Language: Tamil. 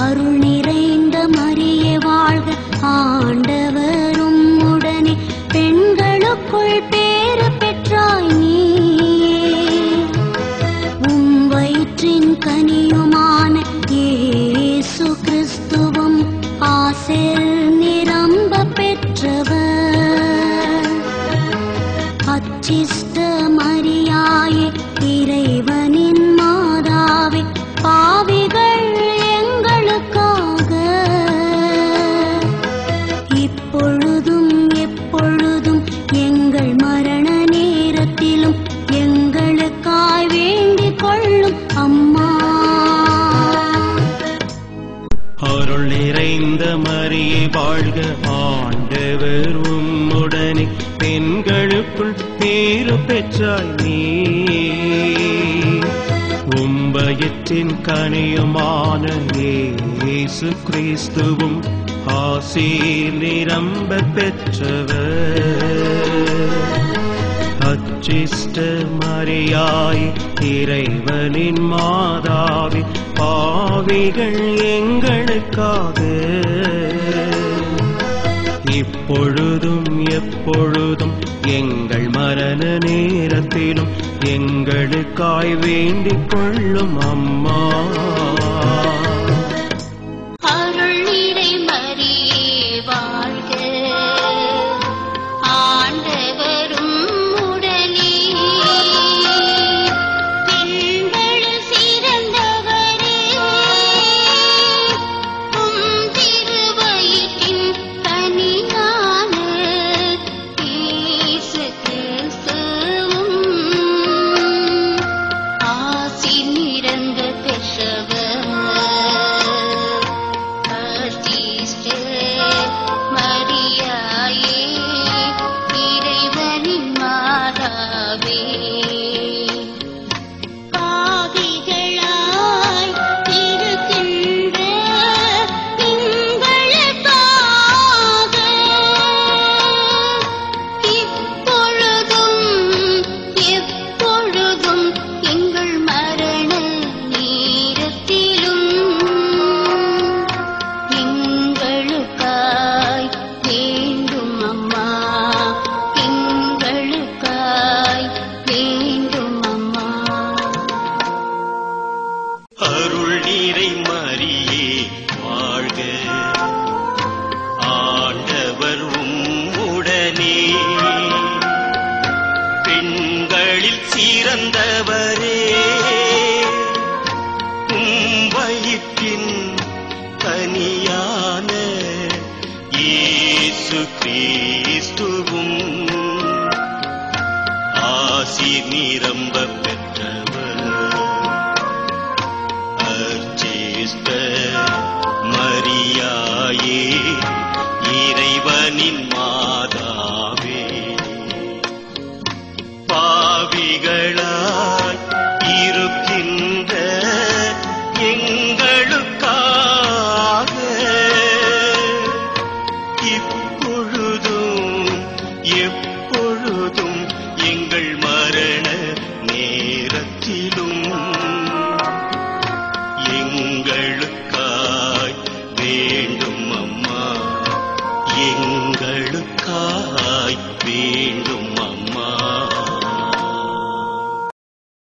அருள் நிறைந்த மரியே வாழ்க, ஆண்டவர் உம்முடனே, பெண்களுக்குள் பேறு பெற்றாய் நீயே. உம் வயிற்றின் கனியுமான இயேசு கிறிஸ்துவும் ஆசீர் நிரம்ப பெற்றவர். அச்சிஷ்ட மரியாயே, இறைவனின் மாதாவே, பாவிகள் எங்களுக்காக இப்பொழுதும் எப்பொழுதும் எங்கள் மரண நேரத்திலும் எங்களுக்காய் வேண்டிக் கொள்ளும் அம்மா. அருள் நிறைந்த மரியே வாழ்க, ஆண்டவர் உம்முடனே, பெண்களுக்குள் பேறு பெற்றாய் நீயே. உம் வயிற்றின் கனியுமான இயேசு கிறிஸ்துவும் ஆசீர் நிரம்ப பெற்றவர். அச்சிஷ்ட மரியாயே, இறைவனின் மாதாவே, பாவிகள் எங்களுக்காக இப்பொழுதும் எப்பொழுதும் எங்கள் மரண நேரத்திலும் எங்களுக்காய் வேண்டிக் கொள்ளும் அம்மா. அருள் நிறை மரியே வாழ்க, ஆண்டவரும் உடனே, பெண்களுள் சிறந்தவரே, உம் திருவயிற்றின் கனியான இயேசு கிறிஸ்துவும் ஆசீர் நிரம்ப பெற்றவர். அச்சிஷ்ட மரியாயே, இறைவனின் மாதாவே, பாவிகளாய் இருக்கின்ற எங்களுக்காக இப்பொழுதும் எப்பொழுதும் எங்கள் மரண நேரத்திலும் எங்களுக்காய் வேண்டும் அம்மா, எங்களுக்காய் வேண்டும் அம்மா. அருள் நிறை மரியே வாழ்க, ஆண்டவர் உம்முடனே, பெண்களில் சிறந்தவரே, உம் வயிற்றின் கனியான இயேசு கிறிஸ்துவும் ஆசீர் நிரம்ப பெற்றவர். அச்சிஷ்ட மரியாயே, இறைவனின் மாதாவே, பாவிகளாய் இருக்கின்ற எங்களுக்காக இப்பொழுதும் எப்பொழுதும் எங்கள் மரண நேரத்திலும்